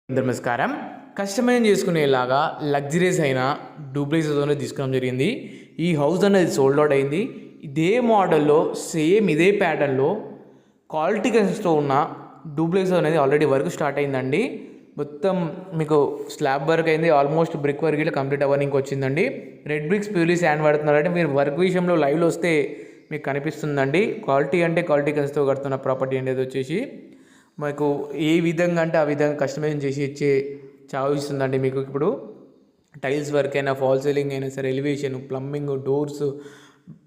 నమస్కారం. కస్టమైజ్ చేసుకునేలాగా లగ్జరీస్ అయిన డూప్లెక్స్ హౌస్ అనేది తీసుకోవడం జరిగింది. ఈ హౌస్ అనేది సోల్డ్ అవుట్ అయింది. ఇదే మోడల్లో సేమ్ ఇదే ప్యాటర్న్లో క్వాలిటీ కన్సిస్తో ఉన్న డూప్లెక్స్ హౌస్ అనేది ఆల్రెడీ వర్క్ స్టార్ట్ అయిందండి. మొత్తం మీకు స్లాబ్ వర్క్ అయింది, ఆల్మోస్ట్ బ్రిక్ వర్క్ ఇట్లా కంప్లీట్ అవ్వడానికి వచ్చిందండి. రెడ్ బ్రిక్స్ ప్యూర్లీ శాండ్ పడుతున్నారంటే మీరు వర్క్ విషయంలో లైవ్లో వస్తే మీకు కనిపిస్తుందండి. క్వాలిటీ అంటే క్వాలిటీ కన్సిస్తో కడుతున్న ప్రాపర్టీ అనేది వచ్చేసి మీకు ఏ విధంగా అంటే ఆ విధంగా కస్టమైజ్ చేసి ఇచ్చే చావు ఇస్తుందండి. మీకు ఇప్పుడు టైల్స్ వర్క్ అయినా, ఫాల్ సీలింగ్ అయినా సరే, elevation, plumbing, doors,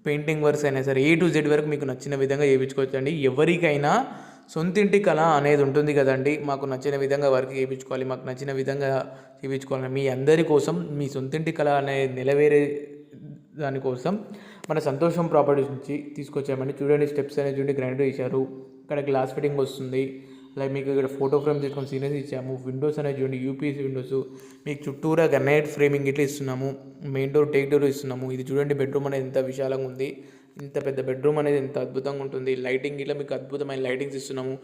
painting works అయినా సరే, A to Z వరకు మీకు నచ్చిన విధంగా చేయించుకోవచ్చు అండి. ఎవరికైనా సొంతింటి కళ అనేది ఉంటుంది కదండి. మాకు నచ్చిన విధంగా వర్క్ చేయించుకోవాలి, మాకు నచ్చిన విధంగా చేయించుకోవాలి, మీ అందరి కోసం మీ సొంతింటి కళ అనేది నెలవేరే దానికోసం మన సంతోషం ప్రాపర్టీస్ నుంచి తీసుకొచ్చామండి. చూడండి, స్టెప్స్ అనేది చూడండి, గ్రైండర్ వేశారు, ఇక్కడ గ్లాస్ ఫిట్టింగ్ వస్తుంది. అలాగే మీకు ఇక్కడ ఫోటో ఫ్రేమ్ తీసుకొని సీనరీస్ ఇచ్చాము. విండోస్ అనేది చూడండి, యూపీఎస్సీ విండోస్, మీకు చుట్టూరా గ్రనైట్ ఫ్రేమింగ్ ఇట్లా ఇస్తున్నాము. మెయిన్ డోర్, టేక్ డోర్ ఇస్తున్నాము. ఇది చూడండి, బెడ్రూమ్ అనేది ఎంత విశాలంగా ఉంది, ఇంత పెద్ద బెడ్రూమ్ అనేది ఎంత అద్భుతంగా ఉంటుంది. లైటింగ్ ఇట్లా మీకు అద్భుతమైన లైటింగ్స్ ఇస్తున్నాము.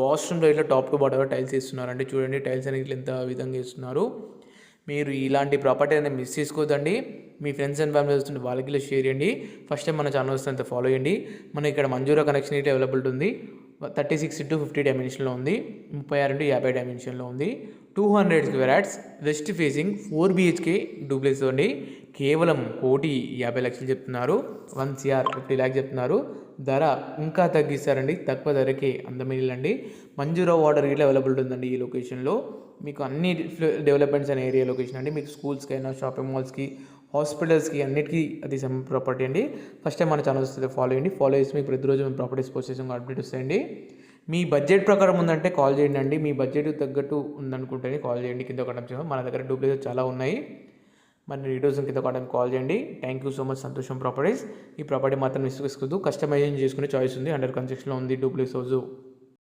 వాష్రూమ్లో ఇట్లా టాప్ టు బాటమ్ టైల్స్ ఇస్తున్నారండి. చూడండి, టైల్స్ అనేది ఇట్లా ఎంత విధంగా ఇస్తున్నారు. మీరు ఇలాంటి ప్రాపర్టీ అనేది మిస్ చేసుకోవద్దండి. మీ ఫ్రెండ్స్ అండ్ ఫ్యామిలీ వస్తుంటే వాళ్ళకి ఇలా షేర్ చేయండి. ఫస్ట్ టైం మన ఛానల్ వస్తుంటే ఫాలో చేయండి. మన ఇక్కడ మంజూరా కనెక్షన్ ఇట్లా అవైలబుల్ ఉంది. 36x50 డైమెన్షన్లో ఉంది, 36x50 డైమెన్షన్లో ఉంది. 200 square yards west facing 4 BHK duplex అండి. కేవలం 1,50,00,000 చెప్తున్నారు. 1 CR 50 lakhs చెప్తున్నారు. ధర ఇంకా తగ్గిస్తారండి, తక్కువ ధరకే అందమిల్లండి. మంజూరా వాటర్ ఇట్లా అవైలబుల్ ఉందండి ఈ లొకేషన్లో. మీకు అన్ని డెవలప్మెంట్స్ అనే ఏరియా లొకేషన్ అండి. మీకు స్కూల్స్కి అయినా, షాపింగ్ మాల్స్కి, హాస్పిటల్స్కి అన్నిటికీ అది సమ్ ప్రాపర్టీ అండి. ఫస్ట్ టైం మన ఛానల్ వస్తే ఫాలో చేయండి. ఫాలో చేసి మీకు ప్రతిరోజు మేము ప్రాపర్టీస్ పోస్ట్ చేసాం అప్డేట్ వస్తాయండి. మీ బడ్జెట్ ప్రకారం ఉందంటే కాల్ చేయండి అండి. మీ బడ్జెట్ తగ్గట్టు ఉందనుకుంటేనే కాల్ చేయండి. కింద ఒకటి మన దగ్గర డూప్లెక్స్ చాలా ఉన్నాయి. మన వీడియోస్ కింద ఒకటి కాల్ చేయండి. థ్యాంక్ యూ సో మచ్ సంతోషం ప్రాపర్టీస్. ఈ ప్రాపర్టీ మాత్రం మిస్ చేసుకోవద్దు. కస్టమైజేషన్ చేసుకునే చాయిస్ ఉంది. అండర్ కన్స్ట్రక్షన్లో ఉంది డూప్లెక్స్ హౌస్.